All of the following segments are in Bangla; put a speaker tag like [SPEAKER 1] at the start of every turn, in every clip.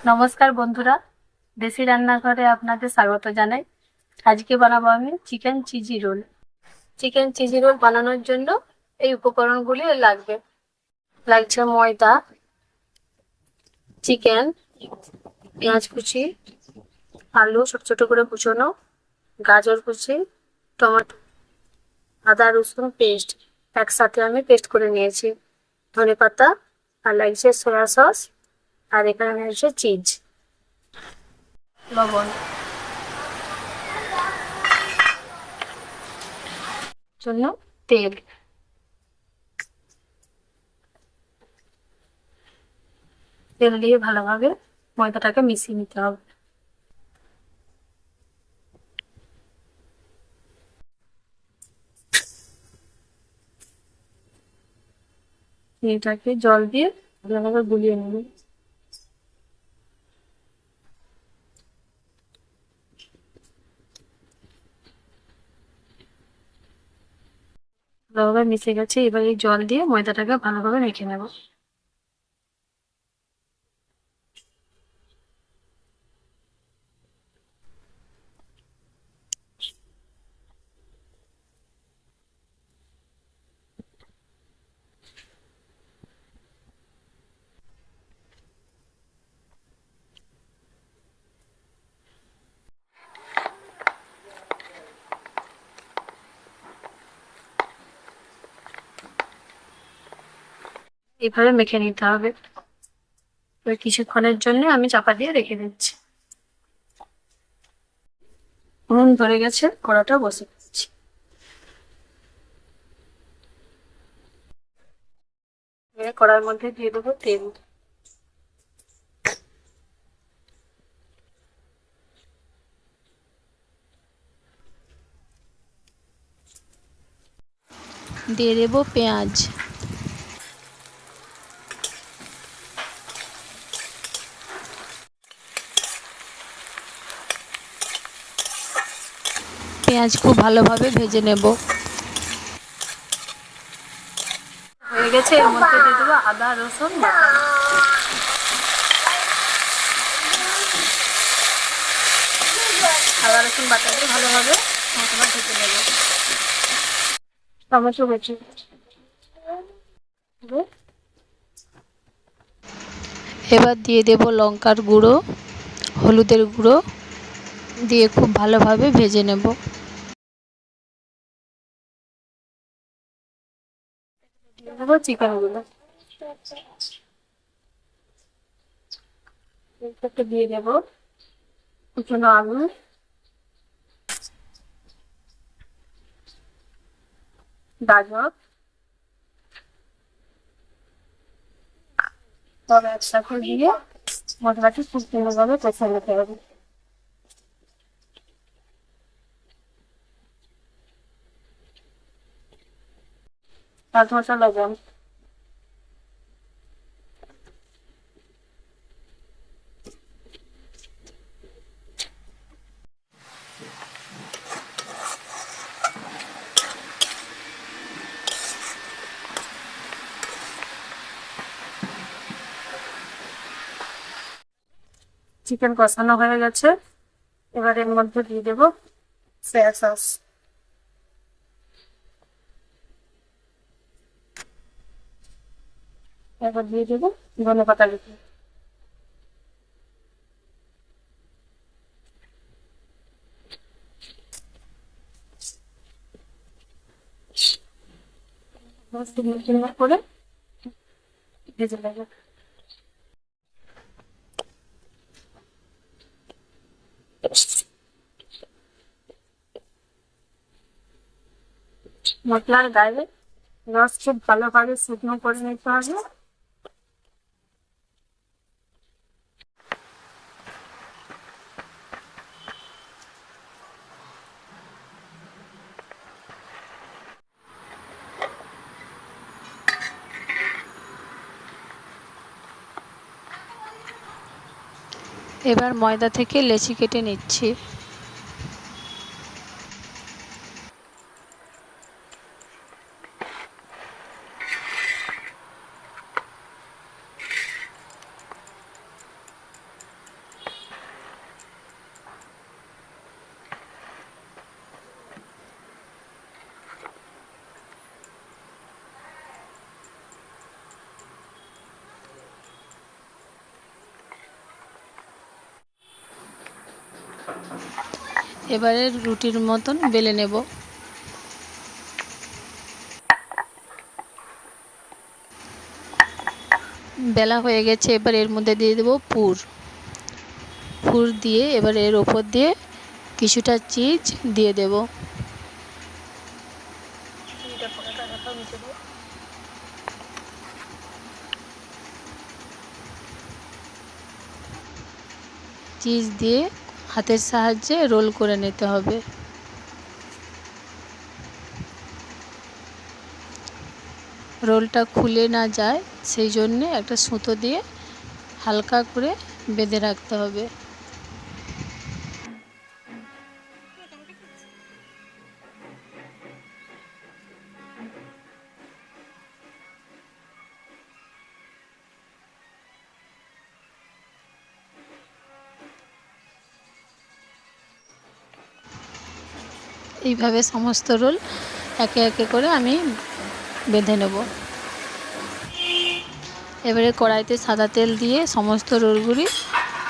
[SPEAKER 1] নমস্কার বন্ধুরা, দেশি রান্নাঘরে আপনাদের স্বাগত জানাই। আজকে বানাবো আমি chicken cheesy roll. Chicken cheesy roll বানানোর জন্য এই উপকরণগুলি লাগছে ময়দা, চিকেন, পেঁয়াজ কুচি, আলু ছোট ছোট করে কুচোনো, গাজর কুচি, টমেটো, আদা রসুন পেস্ট একসাথে আমি পেস্ট করে নিয়েছি, ধনেপাতা, আর লাগছে সয়া সস, আর এখানে রয়েছে চিজ, লবণ, জন্য তেল। তেল দিয়ে ভালোভাবে ময়দাটাকে মিশিয়ে নিতে হবে। এটাকে জল দিয়ে ভালোভাবে গুলিয়ে নেবে। ভালোভাবে মিশে গেছে, এবার এই জল দিয়ে ময়দাটাকে ভালোভাবে মেখে নেব। এইভাবে মেখে নিতে হবে। এবার কিছুক্ষণের জন্য আমি চাপা দিয়ে রেখে দিচ্ছি। নুন ধরে গেছে, কড়াটা বসে দিচ্ছি। এবার কড়ার মধ্যে দিয়ে দেবো তেল।
[SPEAKER 2] দিয়ে দেব পেঁয়াজ, পেঁয়াজ খুব ভালোভাবে ভেজে নেব।
[SPEAKER 1] হয়ে গেছে, এর মধ্যে দিয়ে দেবো আদা রসুন বাটা। আদা রসুন বাটা দিয়ে ভালোভাবে মশলা ঢেকে নেব। টমেটো বেটে
[SPEAKER 2] এবার দিয়ে দেব লঙ্কার গুঁড়ো, হলুদের গুঁড়ো দিয়ে খুব ভালোভাবে ভেজে নেব।
[SPEAKER 1] দিয়ে দেবো চিকেন গুলো, এটাকে দিয়ে দেবো কুচনো আলু, গাজর, সব একসাথে দিয়ে মশলাটি খুব সুন্দরভাবে কষে নিতে হবে। স্বাদ মতো লবণ। চিকেন কষানো হয়ে গেছে, এবার এর মধ্যে দিয়ে দেবো সয়া সস। এবার দিয়ে দেবো ধনেপাতা কুচি। সুন্দর সুন্দর করে ভেজে নেবো। মশলার গায়ে রস খুব ভালোভাবে শুকনো করে নিতে হবে।
[SPEAKER 2] এবার ময়দা থেকে লেচি কেটে নিচ্ছি। এবারে রুটির মতন বেলে নেব। বেলা হয়ে গেছে, এবার এর মধ্যে দিয়ে দেব পুর। পুর দিয়ে এবার এর ওপর দিয়ে কিছুটা চিজ দিয়ে দেব। চিজ দিয়ে হাতের সাহায্যে রোল করে নিতে হবে। রোলটা খুলে না যায় সেই জন্যে একটা সুতো দিয়ে হালকা করে বেঁধে রাখতে হবে। এইভাবে সমস্ত রোল একে একে করে আমি বেঁধে নেব। এবারে কড়াইতে সাদা তেল দিয়ে সমস্ত রোলগুলি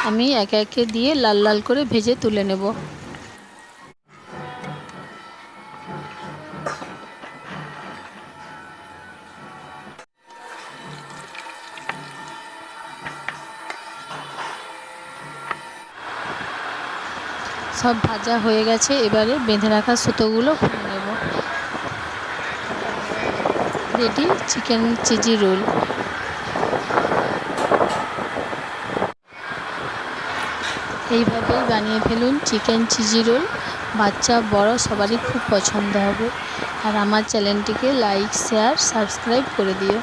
[SPEAKER 2] আমি একে একে দিয়ে লাল লাল করে ভেজে তুলে নেব। সব ভাজা হয়ে গেছে, এবারে বেঁধে রাখা সুতোগুলো খুলে নেব। Ready chicken cheesy roll. এইভাবেই বানিয়ে ফেলুন চিকেন চিজি রোল। বাচ্চা বড় সবারই খুব পছন্দ হবে। আর আমার চ্যানেলটিকে লাইক, শেয়ার, সাবস্ক্রাইব করে দিও।